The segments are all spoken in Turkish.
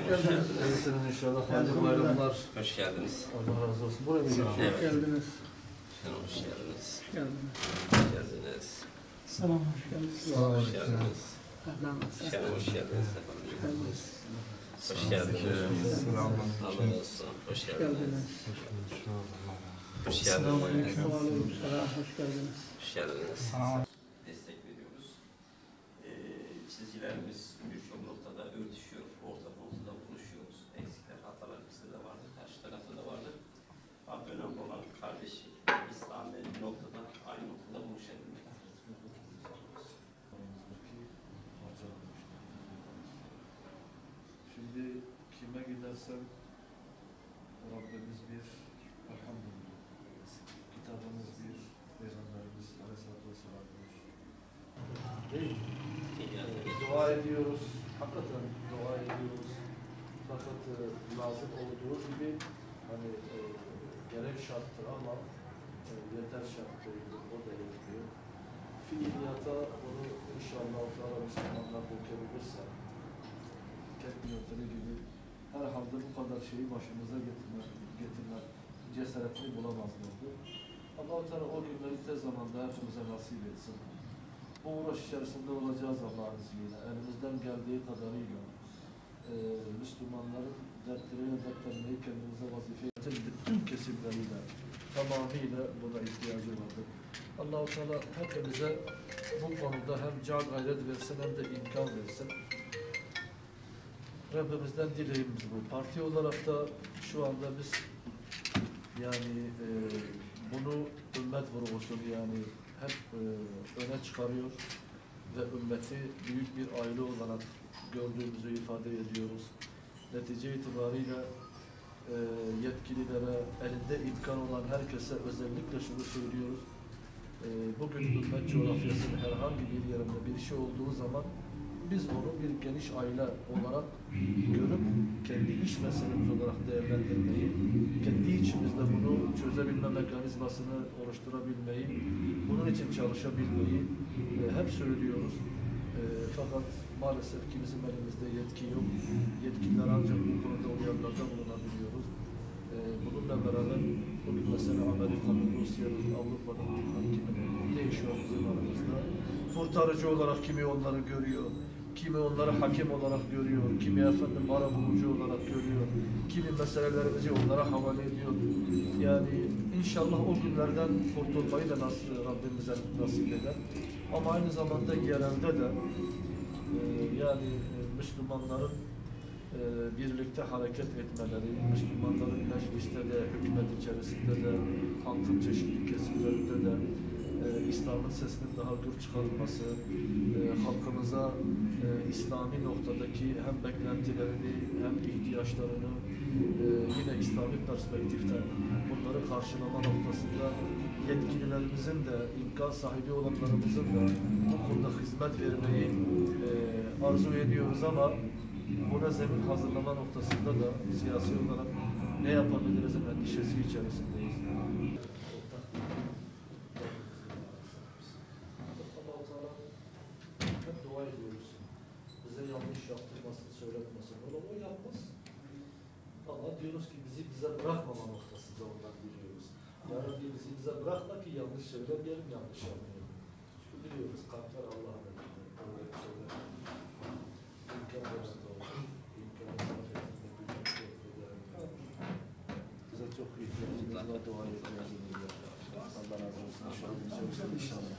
geldiniz. İyisiniz inşallah. Hayırlı bayramlar. Hoş geldiniz. Allah razı olsun. Buraya mı geçiyorsunuz? Evet. Hoş geldiniz. Hoş geldiniz. Hoş geldiniz. Hoş geldiniz. Selam, hoş geldiniz. Hoş geldiniz. Ahlan, Hoş geldiniz. Hoş geldiniz. Allah olsun. Hoş geldiniz. Hoş geldiniz. Selamünaleyküm. Aleykümselam. Hoş geldiniz. Hoş geldiniz. Destek veriyoruz. Çizgilerimiz birçok noktada örtüşüyor. Orta noktada buluşuyoruz. Eksikler, hatalar bizde de vardır. Karşı tarafta da vardır. Ama önemli olan kardeşi, İslam'ı noktada, aynı noktada buluşabilmek. Şimdi kime gidersem Rabbimiz bir, elhamdülillah. Kitabımız bir, Peygamberimiz Aleyhisselatü Vesselam bir. Değil mi? Dua ediyoruz. Hakikaten dua ediyoruz. Fakat lazım olduğu gibi hani gerek şarttır ama yeter şart değil. O da yetmiyor. Fiiliyata bunu inşallah Müslümanlar dökebilirse kendi yöntemi gibi herhalde bu kadar şeyi başımıza getirmek cesaretini bulamazlardı. Allah-u Teala o günleri tez zamanda hepimize nasip etsin. Bu uğraş içerisinde olacağız Allah'ın izniyle. Elimizden geldiği kadarıyla Müslümanların dertleriyle dertlenmeyi kendimize vazife eden bütün kesimleriyle tamamıyla buna ihtiyacı vardır. Allah-u Teala hepimize bu konuda hem can gayret versin hem de imkan versin. Rabbimizden dileğimiz bu. Parti olarak da şu anda biz yani bunu ümmet vurgusu yani hep öne çıkarıyor ve ümmeti büyük bir aile olarak gördüğümüzü ifade ediyoruz. Netice itibariyle yetkililere, elinde imkan olan herkese özellikle şunu söylüyoruz. Bugün ümmet coğrafyasının herhangi bir yerinde bir şey olduğu zaman biz onu bir geniş aile olarak görüp kendi iş meselemiz olarak değerlendirmeyi, kendi içimizde bunu çözebilme mekanizmasını oluşturabilmeyi, bunun için çalışabilmeyi hep söylüyoruz. Fakat maalesef ki bizim elimizde yetki yok. Yetkililer ancak bu konuda uyarılarda bulunabiliyoruz. Bununla beraber bugün mesela Amerika'nın, Rusya'nın, Avrupa'nın hakiminin değişiyor bizim aramızda. Kurtarıcı olarak kimi onları görüyor, kimi onları hakem olarak görüyor, kimi efendim arabulucu olarak görüyor, kimi meselelerimizi onlara havale ediyor. Yani inşallah o günlerden kurtulmayı da Rabbimize nasip eder. Ama aynı zamanda yerelde de yani Müslümanların birlikte hareket etmeleri, Müslümanların mecliste de, hükümet içerisinde de, halkın çeşitli kesimlerinde de İslam'ın sesinin daha gür çıkarılması, halkımıza İslami noktadaki hem beklentilerini hem ihtiyaçlarını yine İslami perspektiften bunları karşılama noktasında yetkililerimizin de, imkan sahibi olanlarımızın da bu konuda hizmet vermeyi arzu ediyoruz ama buna zemin hazırlama noktasında da siyasi olarak ne yapabiliriz endişesi içerisindeyiz. Hep dua ediyoruz. Bize yanlış yaptırmasın, söyletmesin. O yapmaz. Ama diyoruz ki bize bırakmama noktasında ondan biliyoruz. Ya Rabbi bize bırakma ki yanlış söylemeyelim, yanlış yapmayalım. Çünkü biliyoruz kalpler Allah'a emanet. Bize çok ihtiyacımız var, dua ihtiyacımız var. Allah razı olsun. İnşallah.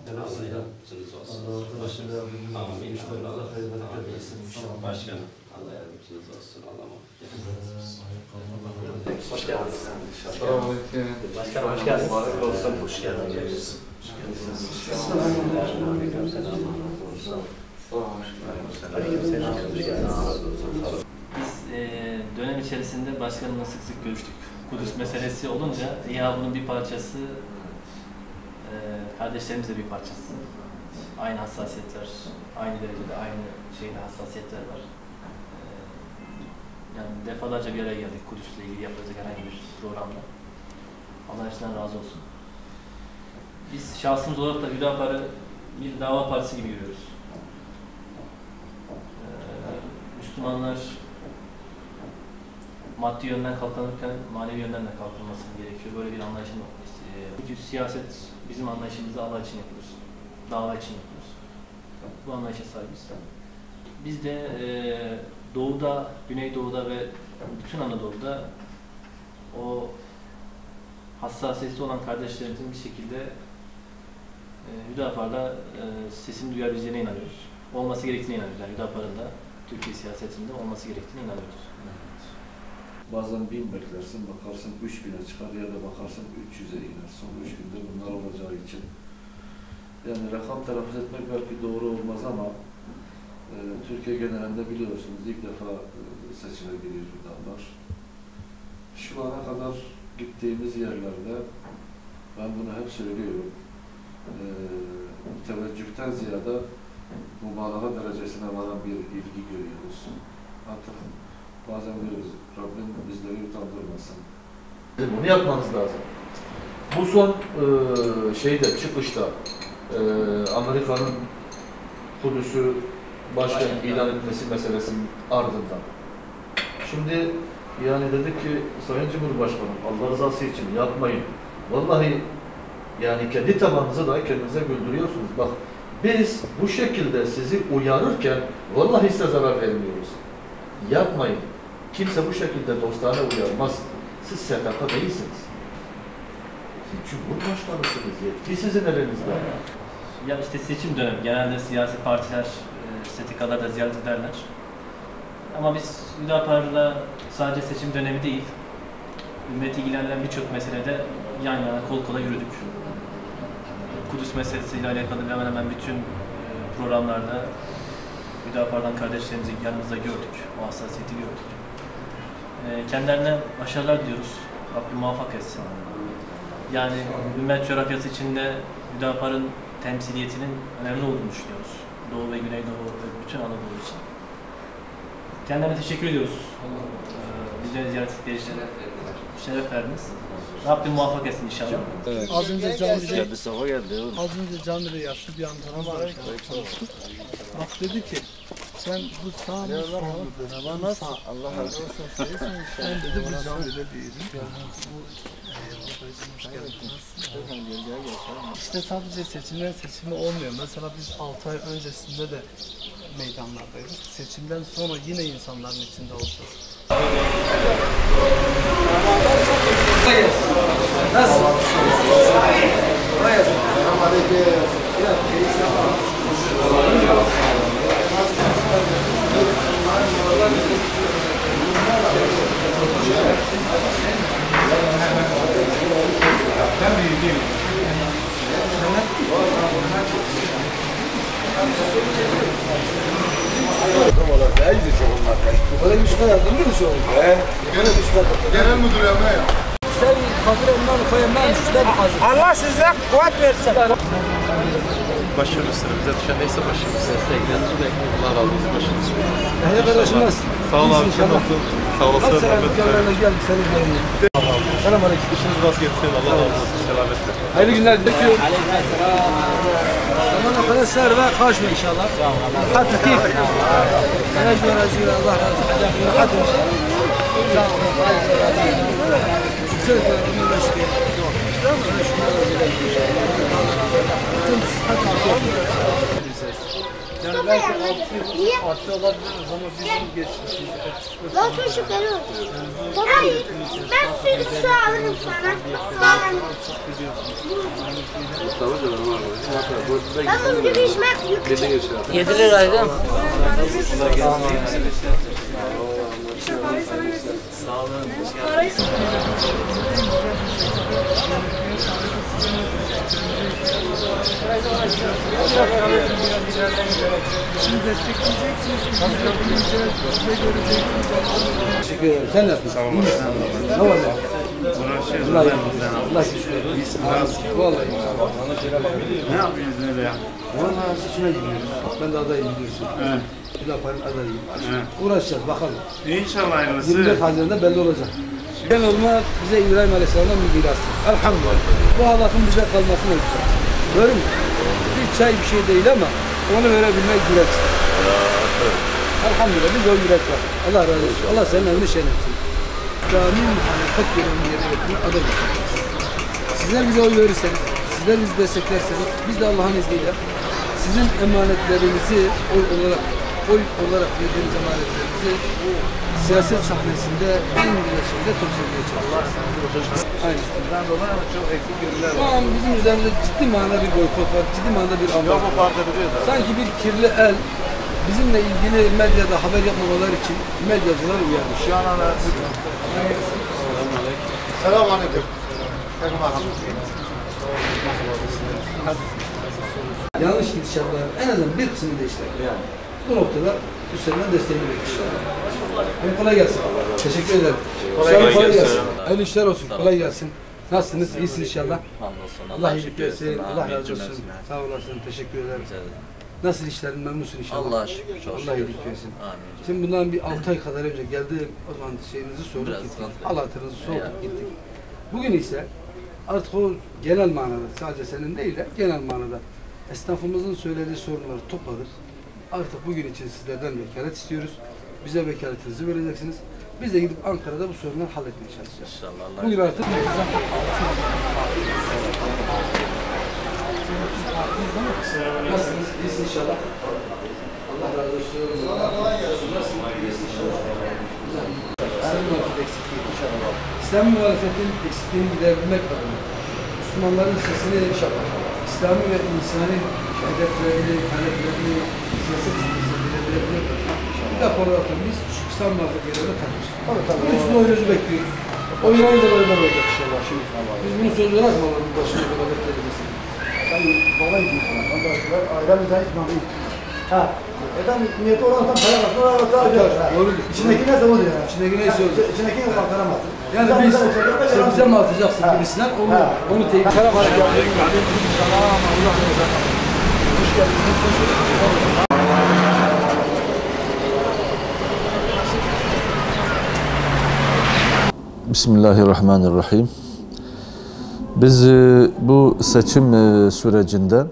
Allah yardımcınız olsun. Amin. Başkanım. Allah yardımcınız olsun. Allah muhabbet. Hoş geldiniz. Başkanım hoş geldiniz. Hoş geldiniz. Biz dönem içerisinde başkanımla sık sık görüştük. Kudüs meselesi olunca ya bunun bir parçası kardeşlerimiz de bir parçası. Aynı hassasiyetler, aynı derecede aynı şeyde hassasiyetler var. Yani defalarca bir araya geldik Kudüs'le ilgili yapılacak herhangi bir programda. Allah hepsinden razı olsun. Biz şahsımız olarak da Hüdapar'ı bir dava partisi gibi görüyoruz. Müslümanlar maddi yönden kalkınırken manevi yönden de kalkınması gerekiyor. Böyle bir anlayışın siyaset bizim anlayışımızda Allah için yapılır. Dava için yapılır. Bu anlayışa sahibiz. Biz de Doğu'da, Güneydoğu'da ve bütün Anadolu'da o hassasiyeti olan kardeşlerimizin bir şekilde Hüdapar'da sesini duyabileceğine inanıyoruz. Olması gerektiğine inanıyoruz. Yani Hüdapar'ın da Türkiye siyasetinde olması gerektiğine inanıyoruz. Evet. Bazen 1000 beklersin, bakarsın 3000'e çıkar ya da bakarsın 300'e iner. Son 3 günde bunlar olacağı için. Yani rakam telaffuz etmek belki doğru olmaz ama Türkiye genelinde biliyorsunuz ilk defa seçime giriyor Hüdapar. Şu ana kadar gittiğimiz yerlerde ben bunu hep söylüyorum. Teveccühten ziyade mübalağa derecesine varan bir ilgi görüyoruz. Artık bazen diyoruz Rabbim bizleri utandırmasın. Bunu yapmanız lazım. Bu son çıkışta Amerika'nın Kudüs'ü başkent ilan etmesi meselesinin ardından. Şimdi yani dedik ki Sayın Cumhurbaşkanım Allah rızası için yapmayın. Vallahi yani kendi tabanınızı da kendinize güldürüyorsunuz. Bak biz bu şekilde sizi uyarırken vallahi size zarar vermiyoruz. Yapmayın. Kimse bu şekilde dostane uyarmaz. Siz STK değilsiniz. Siz Cumhurbaşkanısınız. Yetki sizin elinizde. Ya işte seçim dönemi. Genelde siyasi partiler STK'ları da ziyaret ederler. Ama biz Hüdapar'la sadece seçim dönemi değil, ümmeti ilgilendiren birçok meselede yan yana kol kola yürüdük. Kudüs meselesiyle alakalı hemen hemen bütün programlarda Hüdapar'dan kardeşlerimizi yanımızda gördük, o hassasiyeti gördük. Kendilerine başarılar diliyoruz, Rabbim muvaffak etsin. Yani ümmet coğrafyası içinde Hüdapar'ın temsiliyetinin önemli olduğunu düşünüyoruz. Doğu ve Güneydoğu ve bütün Anadolu için. Kendilerine teşekkür ediyoruz. Bizleri ziyaret ettikleri için şeref verdiniz. Rabbim muvaffak etsin inşallah. Evet. Az önce camide geldi. az önce camide yaşlı bir amcamız var. Bak dedi ki sen bu sağ mı sol mu dedi. Ben nasıl? Allah razı olsun. Ben dedi bu camide büyüdüm. İşte sadece seçimden seçimi olmuyor. Mesela biz 6 ay öncesinde de meydanlardaydık. Seçimden sonra yine insanların içinde olacağız. Nasıl? Böyle bir şey yaptın mı şu an? Genel müdür ya. Sen kabiremden koyamam işte bu hazır. Allah size kuvvet versin. Başarısı. Bize düşen neyse başarısı. Allah razı olsun başarısı. Yahya kardeşim nasıl? Sağ ol abi. Sen nasılsın? Sağ olasın. Hadi selamet geldik senin yanına. Selam aleyküm. İşiniz rast gelsin. Allah razı olsun. Selametle. Hayırlı günler diliyorum. Zaman arkadaşlar ve kaçma inşallah. Hatta keyif. Bana göreceğiz. Allah razı olsun. Hadi inşallah. Sağ olun. Güzel bir meşgul. Yani belki artı olabiliriz ama bizim geçmişimizde. Ben çocukları Hayır, ben su alırım sana. Ben bunu gibi içmek 7 liraydı. Sağ olun. Şimdi destekleyeceksiniz. Biz de bileceğiz. Biz de göreceksiniz. Teşekkür ederim. Sen ne yapıyorsun? İyi misin? Ne var ne? Allah Allah şükür. Vallahi. Ne yapıyorsunuz öyle ya? Vallahi seçime gidiyoruz. Ben de adayım biliyorsun. Evet. Hüdapar'ın adayıyım. Evet. Uğraşacağız bakalım. İnşallah hayırlısı. 24 Haziran'da belli olacak. Ben olma bize İbrahim Aleyhisselam'dan bir mirası. Elhamdülillah. Bu hayatın bize kalması ne güzel. Görün mü? Bir çay bir şey değil ama onu verebilmek güreç. Elhamdülillah biz o yürek var. Allah razı olsun. Allah senin evini şerefsin. Cami muhalefet görevini yerine getirme aday yapacağız. Sizler bize oy verirseniz, sizler bizi desteklerseniz, biz de Allah'ın izniyle sizin emanetlerinizi oy olarak verdiğiniz emanetlerinizi siyaset sahnesinde en güzel şekilde temsil etmeye çalışacağız. Aynen. Şu an bizim üzerimizde ciddi manada bir boykot var, ciddi manada bir anlayış. Sanki bir kirli el bizimle ilgili medyada haber yapmamalar için medyacılar uyarmış. Selamünaleyküm. Yanlış gidişatlar en azından bir kısmını değiştirir. Yani. Bu noktada üstlerinden desteğini bekliyoruz. Kolay gelsin. Teşekkür ederim. Kolay gelsin. Hayırlı işler olsun. Kolay gelsin. Nasılsınız? İyisiniz inşallah. Allah iyilik versin. Allah razı olsun. Sağ olasın. Teşekkür ederim. Nasıl işlerin? Memnunsun inşallah. Allah'a şükür. Allah iyilik versin. Şimdi bundan bir 6 ay kadar önce geldi. O zaman şeyinizi sorduk gittik. Allah hatırınızı sorduk gittik. Bugün ise artık o genel manada, sadece senin değil de genel manada esnafımızın söylediği sorunları topladık. Artık bugün için sizlerden vekalet istiyoruz. Bize vekaletinizi vereceksiniz. Biz de gidip Ankara'da bu sorunları halletmeye çalışacağız. İnşallah. Bugün artık nasılsınız? İyisiniz inşallah. Allah razı olsun. Nasılsınız? İyisiniz inşallah. İslam muhalefeti eksikliği inşallah. İslam muhalefetin eksikliğini giderebilmek adına Müslümanların sesini İslami ve insani hedeflerini, taleplerini siyaset çizgisine bilebilmek adına bir rapor atın biz İslam muhalefetlerine takıyoruz. Bunun için oyunuzu bekliyoruz. Oyunlarınızla beraber olacak inşallah şimdi. Biz bunu söz olarak mı alalım başına beraber kelimesi? Yani babayım arkadaşlar. Ailemizden hiç mamnun. Ha. Adam niyeti olan tam para var. Sonra daha güzel. Doğrudur. İçindeki neyse o diyor. İçindeki neyse o. İçindeki kurtaramaz. Yani biz sen bize mi atacaksın gibisinden onu teyit. Selam aleyküm. Selam. Allah razı olsun. Hoş geldiniz. Bismillahirrahmanirrahim. Biz bu seçim sürecinde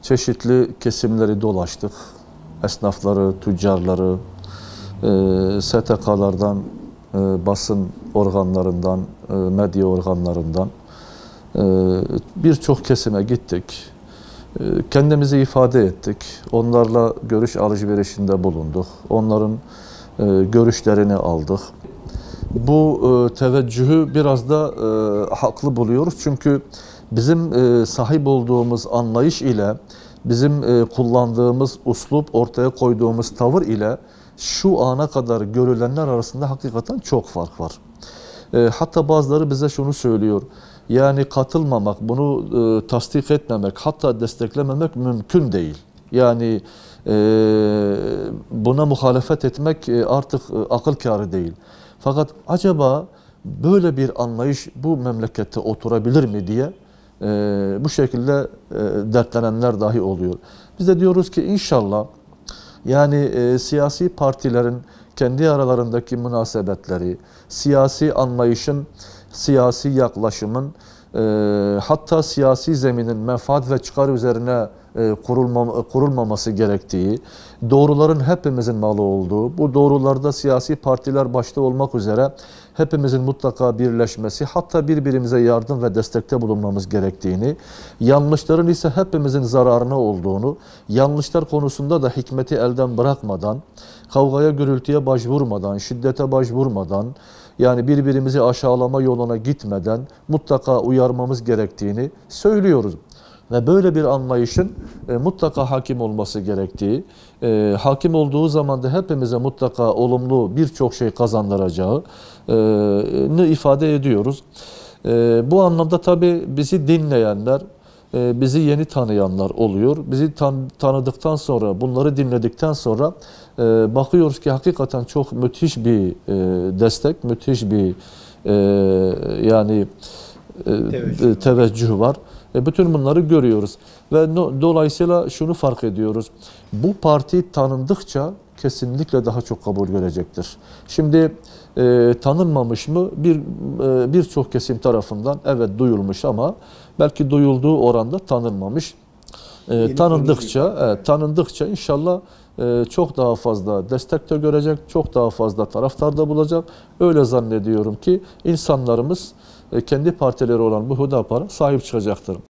çeşitli kesimleri dolaştık. Esnafları, tüccarları, STK'lardan, basın organlarından, medya organlarından birçok kesime gittik. Kendimizi ifade ettik. Onlarla görüş alışverişinde bulunduk. Onların görüşlerini aldık. Bu teveccühü biraz da haklı buluyoruz. Çünkü bizim sahip olduğumuz anlayış ile bizim kullandığımız uslup, ortaya koyduğumuz tavır ile şu ana kadar görülenler arasında hakikaten çok fark var. Hatta bazıları bize şunu söylüyor. Yani katılmamak, bunu tasdik etmemek, hatta desteklememek mümkün değil. Yani buna muhalefet etmek artık akıl kârı değil. Fakat acaba böyle bir anlayış bu memlekette oturabilir mi diye bu şekilde dertlenenler dahi oluyor. Biz de diyoruz ki inşallah yani siyasi partilerin kendi aralarındaki münasebetleri, siyasi anlayışın, siyasi yaklaşımın hatta siyasi zeminin menfaat ve çıkar üzerine kurulmaması gerektiği, doğruların hepimizin malı olduğu, bu doğrularda siyasi partiler başta olmak üzere hepimizin mutlaka birleşmesi, hatta birbirimize yardım ve destekte bulunmamız gerektiğini, yanlışların ise hepimizin zararına olduğunu, yanlışlar konusunda da hikmeti elden bırakmadan, kavgaya, gürültüye başvurmadan, şiddete başvurmadan, yani birbirimizi aşağılama yoluna gitmeden mutlaka uyarmamız gerektiğini söylüyoruz. Ve böyle bir anlayışın mutlaka hakim olması gerektiği, hakim olduğu zaman da hepimize mutlaka olumlu birçok şey kazandıracağını ifade ediyoruz. Bu anlamda tabii bizi dinleyenler, bizi yeni tanıyanlar oluyor. Bizi tanıdıktan sonra, bunları dinledikten sonra bakıyoruz ki hakikaten çok müthiş bir destek, müthiş bir yani teveccüh var. Bütün bunları görüyoruz ve dolayısıyla şunu fark ediyoruz. Bu parti tanındıkça kesinlikle daha çok kabul görecektir. Şimdi tanınmamış mı? Birçok kesim tarafından evet duyulmuş ama belki duyulduğu oranda tanınmamış. tanındıkça inşallah çok daha fazla destek de görecek, çok daha fazla taraftar da bulacak. Öyle zannediyorum ki insanlarımız kendi partileri olan bu Hüdapar'a sahip çıkacaktır.